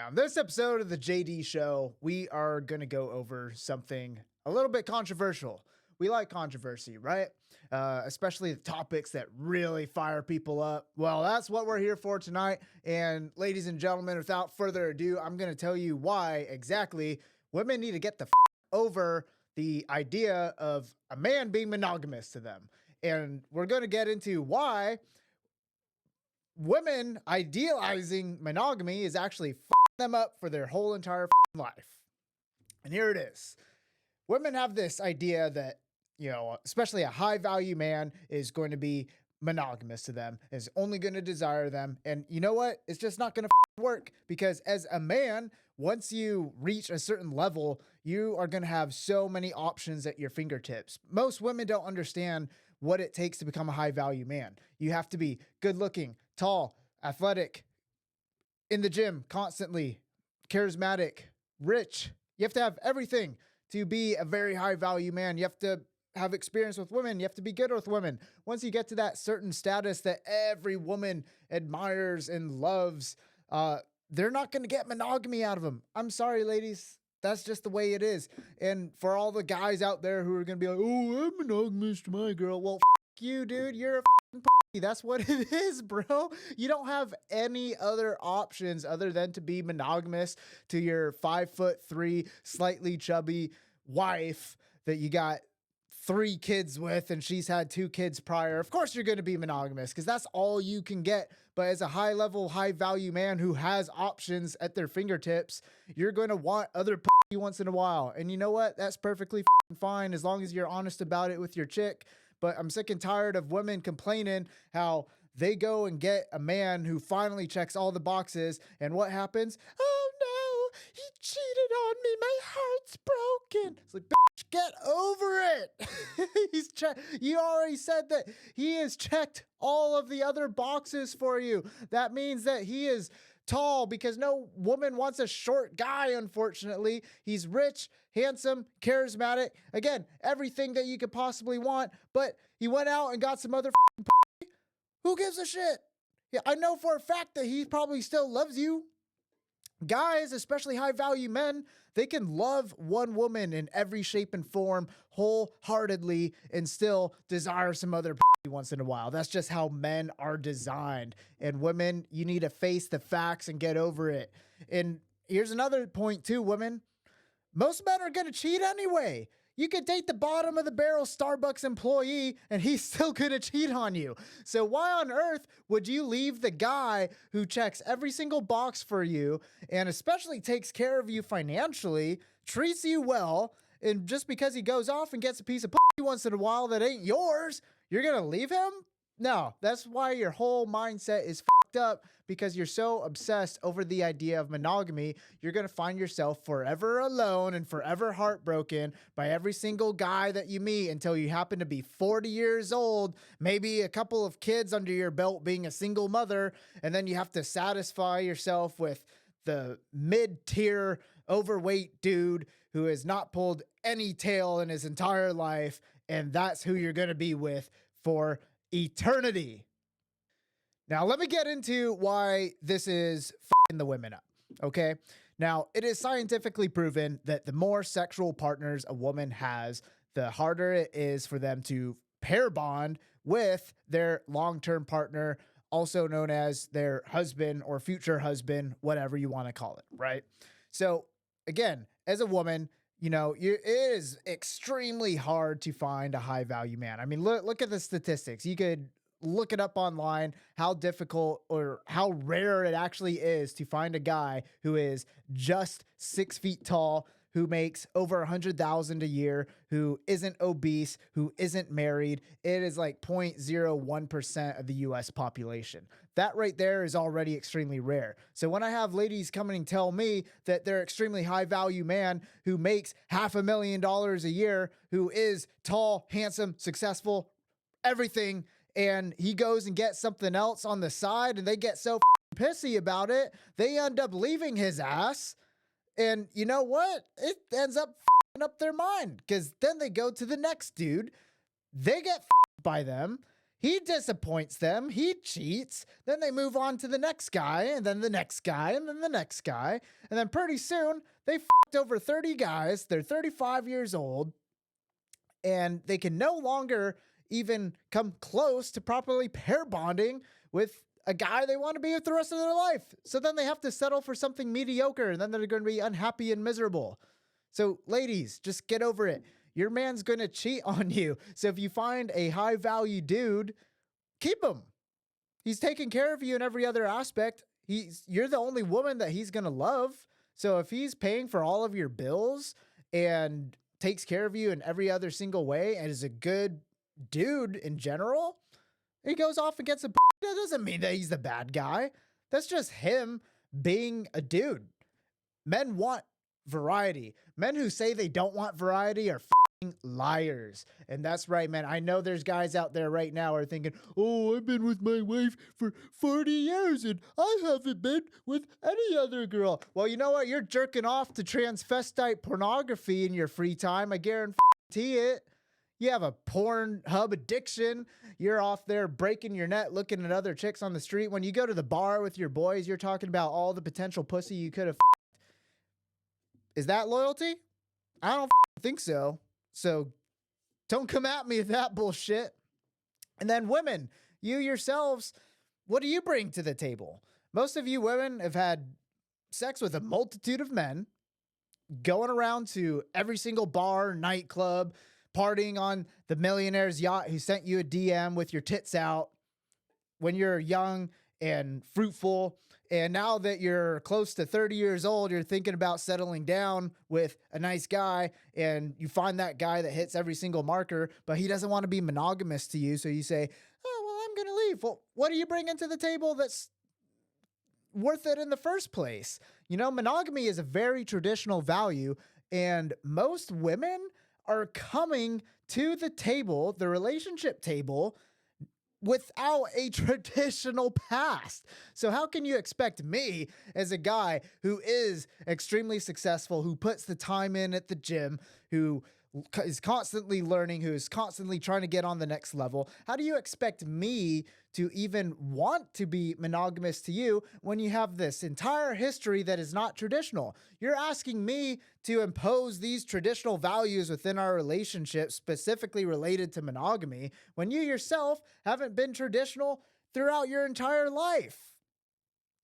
on this episode of the JD Show, we are going to go over something a little bit controversial. We like controversy, right? Especially the topics that really fire people up. Well, that's what we're here for tonight. And ladies and gentlemen, without further ado, I'm going to tell you why exactly women need to get the over the idea of a man being monogamous to them. And we're going to get into why women idealizing monogamy is actually them up for their whole entire life. And here it is. Women have this idea that, especially a high value man is going to be monogamous to them, is only going to desire them. And you know what? It's just not going to work, because as a man, once you reach a certain level, you are going to have so many options at your fingertips. Most women don't understand what it takes to become a high value man. You have to be good looking, tall, athletic, in the gym constantly, charismatic, rich. You have to have everything to be a very high value man. You have to have experience with women. You have to be good with women. Once you get to that certain status that every woman admires and loves, they're not going to get monogamy out of them. I'm sorry, ladies. That's just the way it is. And for all the guys out there who are going to be like, oh, I'm monogamous to my girl. Well, you, dude. You're a pussy. That's what it is, bro. You don't have any other options other than to be monogamous to your 5'3", slightly chubby wife that you got 3 kids with, and she's had 2 kids prior. Of course you're going to be monogamous, because that's all you can get. But as a high level, high value man who has options at their fingertips, you're going to want other pussy once in a while. And you know what? That's perfectly fine as long as you're honest about it with your chick. But I'm sick and tired of women complaining how they go and get a man who finally checks all the boxes, and what happens? Oh no, he cheated on me. My heart's broken. It's like, bitch, get over it. You already said that he has checked all of the other boxes for you. That means that he is tall, because no woman wants a short guy, unfortunately. He's rich, handsome, charismatic. Again, everything that you could possibly want, but he went out and got some other pussy. Who gives a shit? Yeah, I know for a fact that he probably still loves you. Guys, especially high value men, they can love one woman in every shape and form wholeheartedly and still desire some other once in a while. That's just how men are designed. And women, you need to face the facts and get over it. And here's another point too, women. Most men are going to cheat anyway. You could date the bottom of the barrel Starbucks employee and he's still going to cheat on you. So why on earth would you leave the guy who checks every single box for you and especially takes care of you financially, treats you well, and just because he goes off and gets a piece of pussy once in a while that ain't yours, you're going to leave him? No, that's why your whole mindset is fucked up, because you're so obsessed over the idea of monogamy. You're going to find yourself forever alone and forever heartbroken by every single guy that you meet until you happen to be 40 years old, maybe a couple of kids under your belt being a single mother, and then you have to satisfy yourself with the mid-tier overweight dude who has not pulled any tail in his entire life, and that's who you're going to be with for eternity. Now, let me get into why this is f***ing the women up, okay? Now, it is scientifically proven that the more sexual partners a woman has, the harder it is for them to pair bond with their long-term partner, also known as their husband or future husband, whatever you want to call it, right? So, again, as a woman, it is extremely hard to find a high value man. I mean, look at the statistics. You could look it up online, how difficult or how rare it actually is to find a guy who is just 6 feet tall, who makes over 100,000 a year, who isn't obese, who isn't married. It is like 0.01% of the US population. That right there is already extremely rare. So when I have ladies coming and tell me that they're extremely high value man who makes $500,000 a year, who is tall, handsome, successful, everything, and he goes and gets something else on the side and they get so pissy about it, they end up leaving his ass. And you know what? It ends up up their mind, because then they go to the next dude. They get by them. He disappoints them. He cheats. Then they move on to the next guy, and then the next guy, and then the next guy. And then pretty soon, they fucked over 30 guys. They're 35 years old, and they can no longer even come close to properly pair bonding with a guy they want to be with the rest of their life. So then they have to settle for something mediocre, and then they're going to be unhappy and miserable. So ladies, just get over it. Your man's going to cheat on you. So if you find a high value dude, keep him. He's taking care of you in every other aspect. You're the only woman that he's going to love. So if he's paying for all of your bills and takes care of you in every other single way and is a good dude in general, he goes off and gets a, that doesn't mean that he's the bad guy. That's just him being a dude. Men want variety. Men who say they don't want variety are liars. And that's right, man. I know there's guys out there right now are thinking, oh, I've been with my wife for 40 years and I haven't been with any other girl. Well, you know what? You're jerking off to transvestite pornography in your free time. I guarantee it. You have a Pornhub addiction. You're off there breaking your neck, looking at other chicks on the street. When you go to the bar with your boys, you're talking about all the potential pussy you could have. Is that loyalty? I don't think so. So don't come at me with that bullshit. And then women, you yourselves, what do you bring to the table? Most of you women have had sex with a multitude of men, going around to every single bar, nightclub, partying on the millionaire's yacht who sent you a DM with your tits out when you're young and fruitful. And now that you're close to 30 years old, you're thinking about settling down with a nice guy, and you find that guy that hits every single marker, but he doesn't want to be monogamous to you. So you say, oh, well, I'm going to leave. Well, what do you bring into the table that's worth it in the first place? You know, monogamy is a very traditional value, and most women are coming to the table, the relationship table, without a traditional past. So how can you expect me as a guy who is extremely successful, who puts the time in at the gym, who is constantly learning, who is constantly trying to get on the next level? How do you expect me to even want to be monogamous to you when you have this entire history that is not traditional? You're asking me to impose these traditional values within our relationship, specifically related to monogamy, when you yourself haven't been traditional throughout your entire life.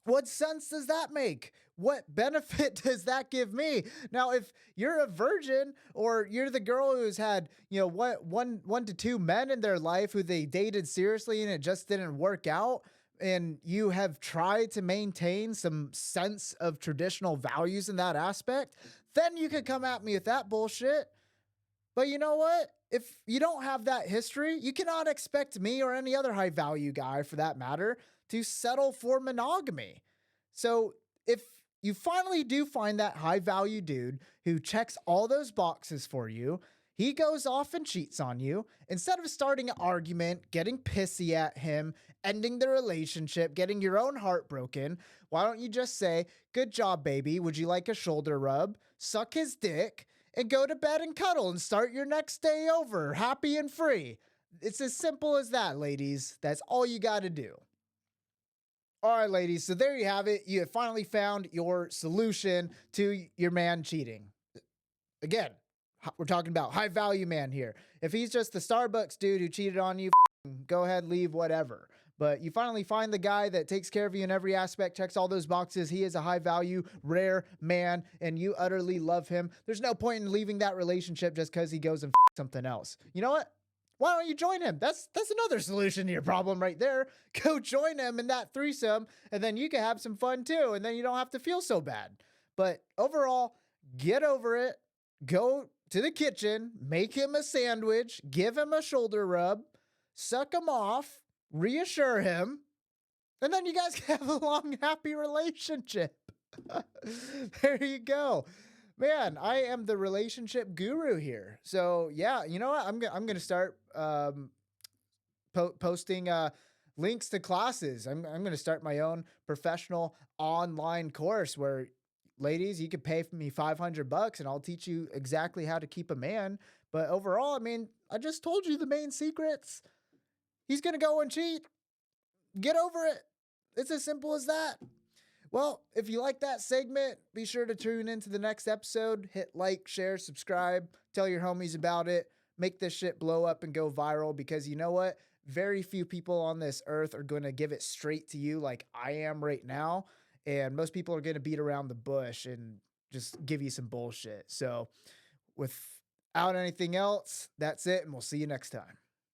What sense does that make? What benefit does that give me? Now, if you're a virgin or you're the girl who's had, you know, one to two men in their life who they dated seriously and it just didn't work out, and you have tried to maintain some sense of traditional values in that aspect, then you could come at me with that bullshit. But you know what? If you don't have that history, you cannot expect me or any other high value guy for that matter to settle for monogamy. So if you finally do find that high value dude who checks all those boxes for you, he goes off and cheats on you. Instead of starting an argument, getting pissy at him, ending the relationship, getting your own heart broken, why don't you just say, good job, baby. Would you like a shoulder rub? Suck his dick and go to bed and cuddle and start your next day over happy and free. It's as simple as that, ladies. That's all you got to do. All right, ladies, so there you have it. You have finally found your solution to your man cheating. Again, we're talking about high value man here. If he's just the Starbucks dude who cheated on you, go ahead, leave, whatever. But you finally find the guy that takes care of you in every aspect, checks all those boxes. He is a high value, rare man, and you utterly love him. There's no point in leaving that relationship just because he goes and something else. You know what? Why don't you join him? That's another solution to your problem right there. Go join him in that threesome, and then you can have some fun too, and then you don't have to feel so bad. But overall, get over it. Go to the kitchen, make him a sandwich, give him a shoulder rub, suck him off, reassure him, and then you guys can have a long, happy relationship. There you go. Man, I am the relationship guru here. So yeah, you know what? I'm gonna start posting links to classes. I'm gonna start my own professional online course where, ladies, you could pay me $500 and I'll teach you exactly how to keep a man. But overall, I mean, I just told you the main secrets. he's going to go and cheat. Get over it. It's as simple as that. Well, if you like that segment, be sure to tune into the next episode. Hit like, share, subscribe, tell your homies about it. Make this shit blow up and go viral, because you know what? Very few people on this earth are going to give it straight to you like I am right now. And most people are going to beat around the bush and just give you some bullshit. So without anything else, that's it. And we'll see you next time.